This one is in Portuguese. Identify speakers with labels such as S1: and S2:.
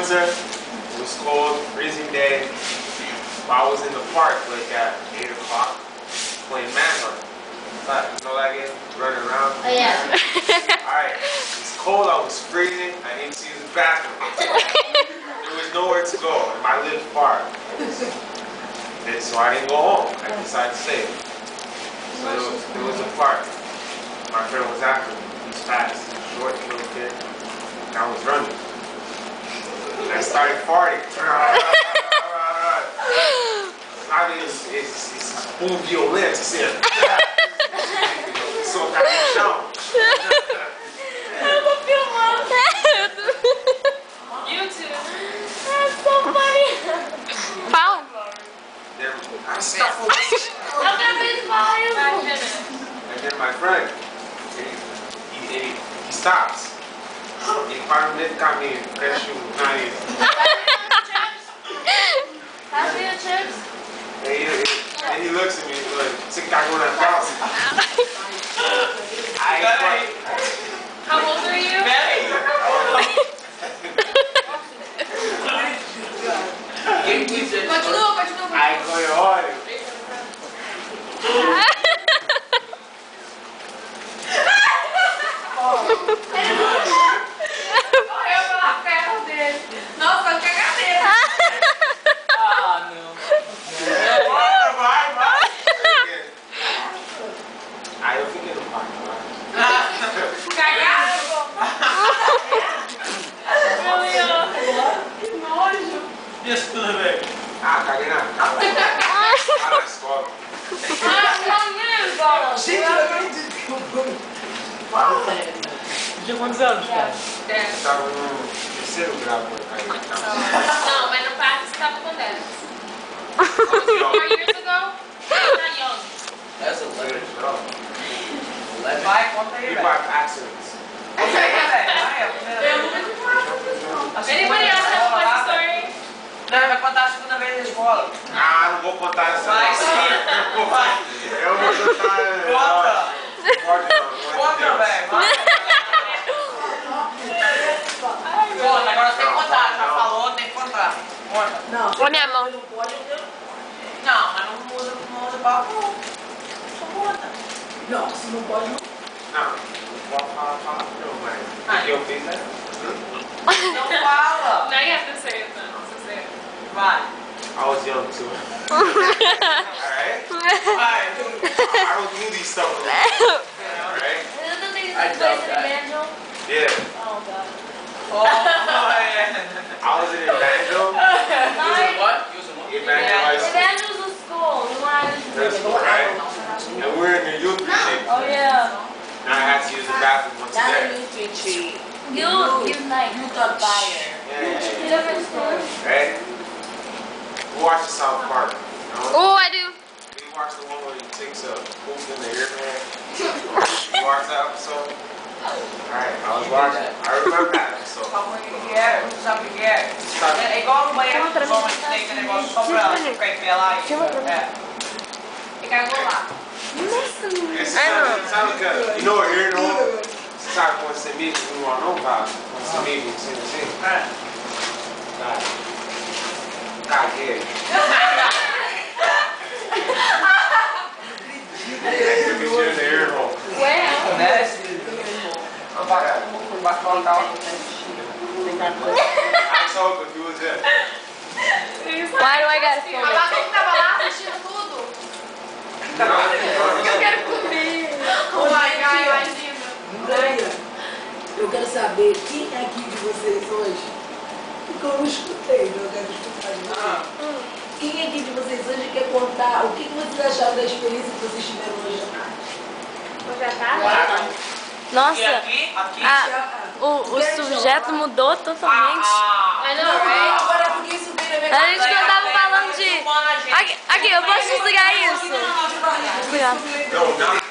S1: winter. It was cold, freezing day. I was in the park like at 8 o'clock playing Manhunt. You know that game? Running around?
S2: Oh, yeah.
S1: Alright, it's cold, I was freezing, I need to use the bathroom. There was nowhere to go, and I lived far. And so I didn't go home, I decided to stay. So there was a park. My friend was after me, he's fast, short little kid, and I was running. And I started farting. I mean, it's um violento, assim. Soltar no chão.
S2: Eu tô filmando. YouTube. That's so funny.
S3: Fala.
S1: And then my friend, he stops. Ele para no meio do caminho, fecha o nariz.
S2: Pass me the chips.
S1: And he looks at me like, você cagou na calça?
S2: How old are you? Continua.
S1: Aí quando eu olho,
S2: Olha a perna dele. Nossa, cagadeira.
S4: Ah, não.
S1: vai. Aí eu fiquei no parque lá.
S2: Cagada. Que nojo.
S4: Isso tudo bem.
S1: Ah, caguei na calça. Na escola.
S2: Não mesmo.
S5: Gente, eu acredito que eu vou.
S4: Tinha quantos anos, cara?
S1: Eu tava no terceiro grau quando eu caí na calça.
S2: Não, mas no parque você tava com 10. 4 years ago? You're not young.
S4: That's 11.
S5: Vai, conta aí,
S1: We
S5: velho.
S1: bought accidents.
S2: Anybody else have a funny story?
S5: Não, vai contar a segunda vez na escola.
S1: Ah, não vou contar essa.
S5: Vai sim. Vai.
S1: Eu vou contar.
S5: Conta.
S1: Pode não.
S5: Conta, velho. Vai. Conta, agora você tem que contar. Já falou, tem que contar. Conta.
S3: Não. Olha minha mão.
S5: Não pode. Não, mas não usa papo. Só conta. Não, se não pode, não.
S1: Não, não pode falar não, mas o que eu fiz é...
S5: Não fala.
S2: Now you have to say it then. So say it.
S5: Vai.
S1: I was young too. Alright?
S5: Vai.
S1: I don't do these stuff. Alright?
S2: Is it the thing
S4: I
S2: that
S4: doubt
S2: plays in
S4: that.
S2: banjo?
S1: Yeah.
S2: Oh god.
S5: Oh, é.
S1: I was in banjo.
S4: What? Use what?
S1: In banjo high school.
S2: Banjo's a school. You want to
S1: That's cool, right? And we're in the youth retreat.
S2: Oh yeah.
S1: And I had to use the bathroom once a day.
S2: Unite.
S1: Yeah.
S2: Different story.
S1: Right? We watched the South Park. You know?
S3: Oh, I do.
S1: We watched the one where he takes a poop in the ear, man. You watched that episode? Alright, I was watching. I remember that episode.
S5: Sabe o que é? Sabe o que é? É igual no banheiro dos homens que tem aquele negócio só pra ficar em pé lá e... É.
S2: E cagou lá.
S1: Sabe o que? You know what ear no? Você sabe quando você mija com um anão, vá? Quando você mija assim? Caguei. Você mijou no ear hole.
S2: Well.
S5: Desce. Vai colocar o...
S1: I saw it, but he was there.
S3: Why do I gotta film
S2: A
S3: it?
S2: Babi que tava lá assistindo tudo. Eu quero comer. Oh my god, imagina.
S6: Andréia, eu quero saber quem é aqui de vocês hoje, porque eu não escutei, eu quero escutar de vocês. Quem aqui de vocês hoje quer contar o que vocês acharam da experiência que vocês tiveram hoje à tarde?
S2: Hoje à tarde?
S5: E
S3: Nossa,
S5: aqui?
S3: o subjeto mudou totalmente.
S2: I know, right?
S6: Agora é porque isso veio na minha
S3: A gente não tava falando de... Aqui, eu posso desligar isso? Desligar.
S1: No, not